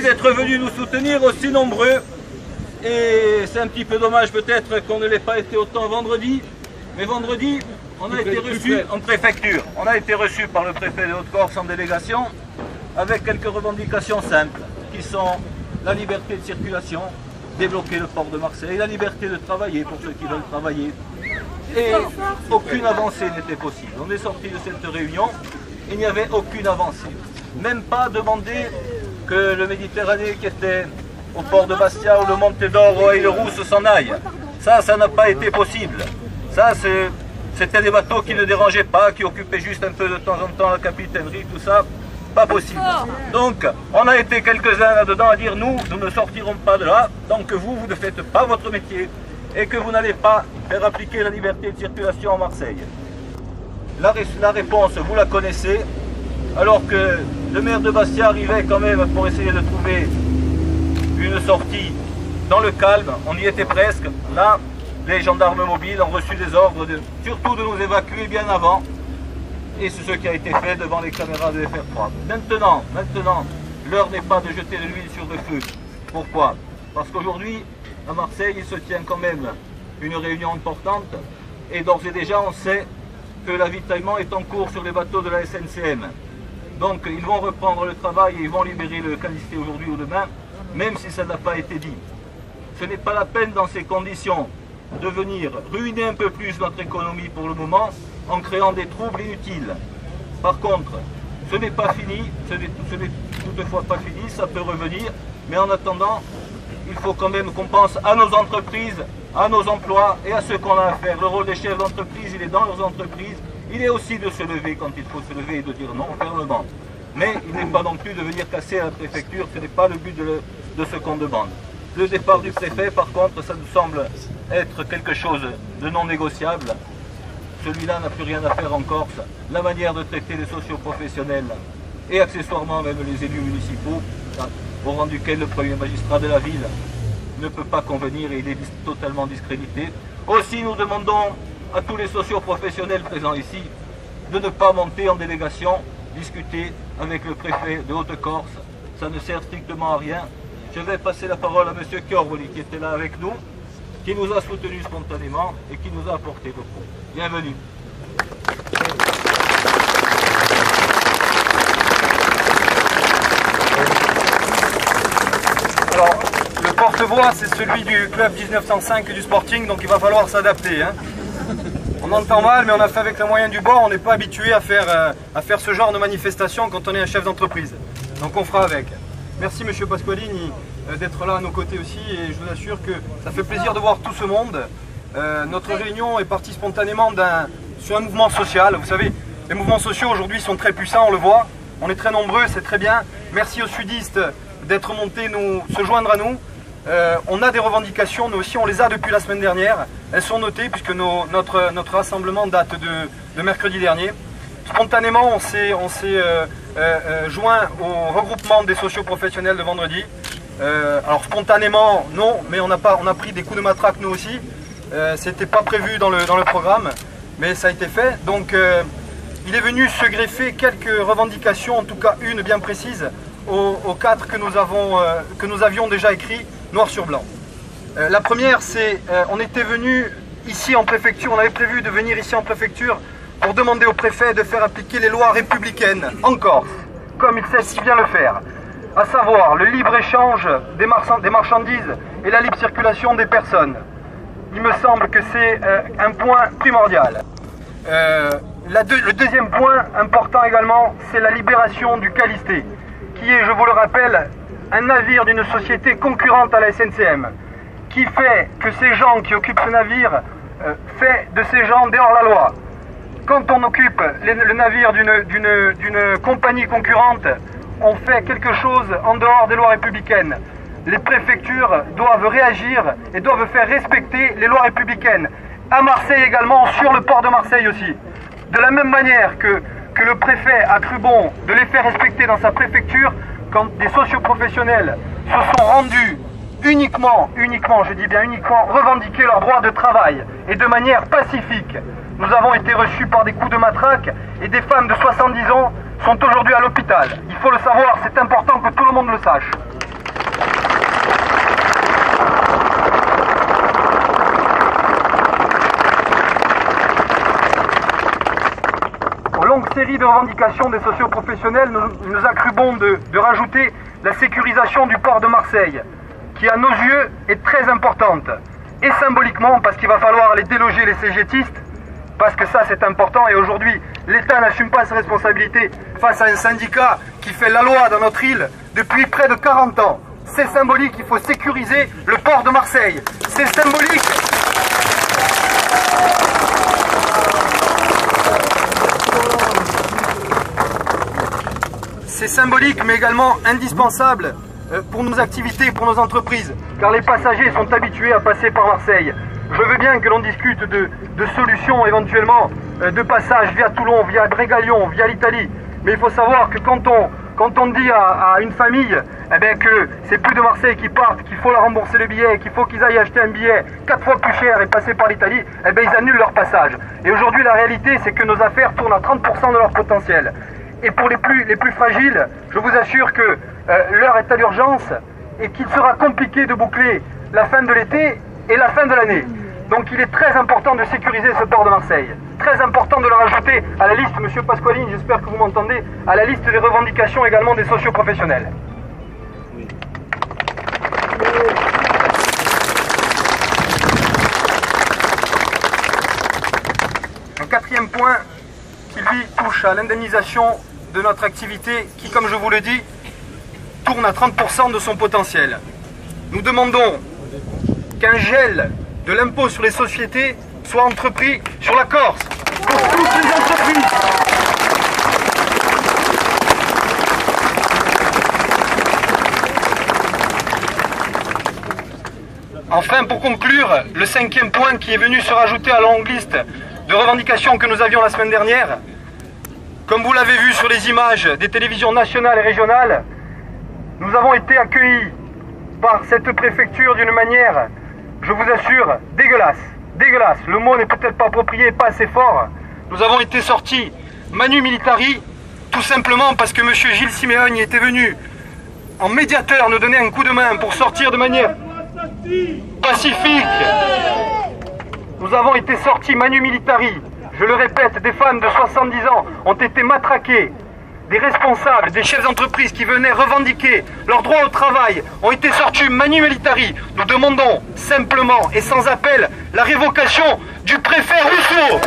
d'être venus nous soutenir aussi nombreux. Et c'est un petit peu dommage peut-être qu'on ne l'ait pas été autant vendredi. Mais vendredi, on a été reçus en préfecture. On a été reçus par le préfet de Haute-Corse en délégation avec quelques revendications simples qui sont la liberté de circulation, débloquer le port de Marseille, la liberté de travailler pour ceux qui veulent travailler. Et aucune avancée n'était possible. On est sorti de cette réunion, il n'y avait aucune avancée. Même pas demander que le Méditerranée qui était au port de Bastia ou le Montedor ou Aille-Rousse s'en aille. Ça n'a pas été possible. Ça, c'était des bateaux qui ne dérangeaient pas, qui occupaient juste un peu de temps en temps la capitainerie, tout ça. Pas possible. Donc, on a été quelques-uns là-dedans à dire nous ne sortirons pas de là, tant que vous ne faites pas votre métier et que vous n'allez pas faire appliquer la liberté de circulation à Marseille. La réponse, vous la connaissez, alors que le maire de Bastia arrivait quand même pour essayer de trouver une sortie dans le calme, on y était presque. Là, les gendarmes mobiles ont reçu des ordres surtout de nous évacuer bien avant. Et c'est ce qui a été fait devant les caméras de FR3. Maintenant, l'heure n'est pas de jeter de l'huile sur le feu. Pourquoi? Parce qu'aujourd'hui, à Marseille, il se tient quand même une réunion importante. Et d'ores et déjà, on sait que l'avitaillement est en cours sur les bateaux de la SNCM. Donc, ils vont reprendre le travail et ils vont libérer le Callister aujourd'hui ou demain, même si ça n'a pas été dit. Ce n'est pas la peine, dans ces conditions, de venir ruiner un peu plus notre économie pour le moment, en créant des troubles inutiles. Par contre, ce n'est pas fini, ce n'est toutefois pas fini, ça peut revenir, mais en attendant, il faut quand même qu'on pense à nos entreprises, à nos emplois et à ceux qu'on a à faire. Le rôle des chefs d'entreprise, il est dans leurs entreprises, il est aussi de se lever quand il faut se lever et de dire non fermement. Mais il n'est pas non plus de venir casser à la préfecture, ce n'est pas le but de ce qu'on demande. Le départ du préfet, par contre, ça nous semble être quelque chose de non négociable. Celui-là n'a plus rien à faire en Corse. La manière de traiter les socioprofessionnels et accessoirement même les élus municipaux, au rang duquel le premier magistrat de la ville ne peut pas convenir et il est totalement discrédité. Aussi, nous demandons à tous les socioprofessionnels présents ici de ne pas monter en délégation, discuter avec le préfet de Haute-Corse. Ça ne sert strictement à rien. Je vais passer la parole à M. Chiorvoli qui était là avec nous, qui nous a soutenus spontanément et qui nous a apporté beaucoup. Bienvenue. Alors, le porte-voix, c'est celui du club 1905 du Sporting, donc il va falloir s'adapter. Hein. On entend mal, mais on a fait avec les moyens du bord, on n'est pas habitué à faire ce genre de manifestation quand on est un chef d'entreprise. Donc on fera avec. Merci M. Pasqualini d'être là à nos côtés aussi, et je vous assure que ça fait plaisir de voir tout ce monde. Notre réunion est partie spontanément sur un mouvement social. Vous savez, les mouvements sociaux aujourd'hui sont très puissants, on le voit. On est très nombreux, c'est très bien. Merci aux sudistes d'être montés se joindre à nous. On a des revendications, nous aussi on les a depuis la semaine dernière. Elles sont notées puisque notre rassemblement date de mercredi dernier. Spontanément, on s'est joint au regroupement des socioprofessionnels de vendredi. Alors spontanément, non, mais on a pris des coups de matraque nous aussi. C'était pas prévu dans le programme, mais ça a été fait. Donc il est venu se greffer quelques revendications, en tout cas une bien précise, aux 4 que nous avions déjà écrit noir sur blanc. La première, c'est on était venu ici en préfecture, on avait prévu de venir ici en préfecture pour demander au préfet de faire appliquer les lois républicaines en Corse, comme il sait si bien le faire, à savoir le libre-échange des marchandises et la libre circulation des personnes. Il me semble que c'est un point primordial. Le deuxième point important également, c'est la libération du Callister, qui est, je vous le rappelle, un navire d'une société concurrente à la SNCM, qui fait que ces gens qui occupent ce navire fait de ces gens dehors la loi. Quand on occupe le navire d'une compagnie concurrente, on fait quelque chose en dehors des lois républicaines. Les préfectures doivent réagir et doivent faire respecter les lois républicaines. À Marseille également, sur le port de Marseille aussi. De la même manière que le préfet a cru bon de les faire respecter dans sa préfecture, quand des socioprofessionnels se sont rendus uniquement, je dis bien uniquement, revendiquer leurs droits de travail et de manière pacifique. Nous avons été reçus par des coups de matraque et des femmes de 70 ans sont aujourd'hui à l'hôpital. Il faut le savoir, c'est important que tout le monde le sache. longue série de revendications des socioprofessionnels, il nous a cru bon de rajouter la sécurisation du port de Marseille, qui à nos yeux est très importante. Et symboliquement, parce qu'il va falloir aller déloger les cégétistes, parce que ça c'est important, et aujourd'hui l'État n'assume pas ses responsabilités face à un syndicat qui fait la loi dans notre île depuis près de 40 ans. C'est symbolique, il faut sécuriser le port de Marseille. C'est symbolique. C'est symbolique mais également indispensable pour nos activités, pour nos entreprises, car les passagers sont habitués à passer par Marseille. Je veux bien que l'on discute de solutions éventuellement de passage via Toulon, via Bregalion, via l'Italie, mais il faut savoir que quand on dit à une famille que c'est plus de Marseille qui partent, qu'il faut leur rembourser le billet, qu'il faut qu'ils aillent acheter un billet 4 fois plus cher et passer par l'Italie, ils annulent leur passage. Et aujourd'hui la réalité c'est que nos affaires tournent à 30% de leur potentiel. Et pour les plus fragiles, je vous assure que l'heure est à l'urgence et qu'il sera compliqué de boucler la fin de l'été et la fin de l'année. Donc il est très important de sécuriser ce port de Marseille. Très important de le rajouter à la liste, Monsieur Pasqualini, j'espère que vous m'entendez, à la liste des revendications également des socioprofessionnels. Oui. Un quatrième point qui lui touche à l'indemnisation de notre activité qui, comme je vous le dis, tourne à 30% de son potentiel. Nous demandons qu'un gel de l'impôt sur les sociétés soit entrepris sur la Corse, pour toutes les entreprises. Enfin, pour conclure, le cinquième point qui est venu se rajouter à la longue liste de revendications que nous avions la semaine dernière, comme vous l'avez vu sur les images des télévisions nationales et régionales, nous avons été accueillis par cette préfecture d'une manière, je vous assure, dégueulasse. Dégueulasse, le mot n'est peut-être pas approprié, pas assez fort. Nous avons été sortis manu militari, tout simplement parce que M. Gilles Siméon était venu en médiateur nous donner un coup de main pour sortir de manière pacifique. Nous avons été sortis manu militari. Je le répète, des femmes de 70 ans ont été matraquées. Des responsables, des chefs d'entreprise qui venaient revendiquer leurs droits au travail ont été sortis manu militari. Nous demandons simplement et sans appel la révocation du préfet Rousseau.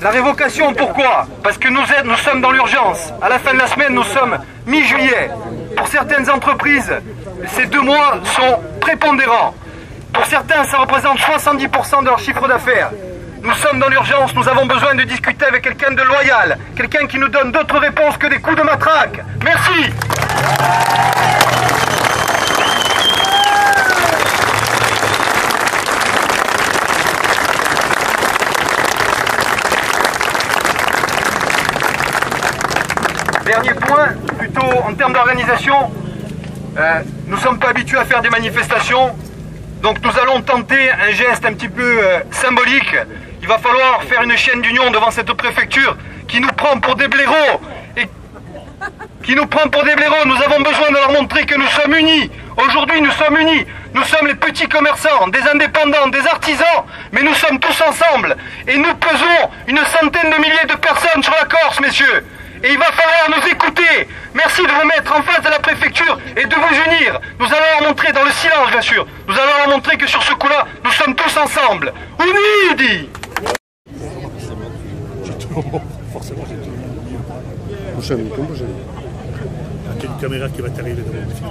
La révocation, pourquoi? Parce que nous sommes dans l'urgence. À la fin de la semaine, nous sommes mi-juillet. Pour certaines entreprises, ces 2 mois sont prépondérants. Pour certains, ça représente 70% de leur chiffre d'affaires. Nous sommes dans l'urgence, nous avons besoin de discuter avec quelqu'un de loyal, quelqu'un qui nous donne d'autres réponses que des coups de matraque. Merci. Dernier point, plutôt en termes d'organisation, nous ne sommes pas habitués à faire des manifestations, donc nous allons tenter un geste un petit peu symbolique. Il va falloir faire une chaîne d'union devant cette préfecture qui nous prend pour des blaireaux. Nous avons besoin de leur montrer que nous sommes unis. Aujourd'hui, nous sommes unis. Nous sommes les petits commerçants, des indépendants, des artisans, mais nous sommes tous ensemble. Et nous pesons une centaine de milliers de personnes sur la Corse, messieurs. Et il va falloir nous écouter. Merci de vous mettre en face de la préfecture et de vous unir. Nous allons leur montrer, dans le silence bien sûr, nous allons leur montrer que sur ce coup-là, nous sommes tous ensemble. Uniti! Forcément, j'ai tout. Prochaine. Il y a une caméra qui va t'arriver devant le film.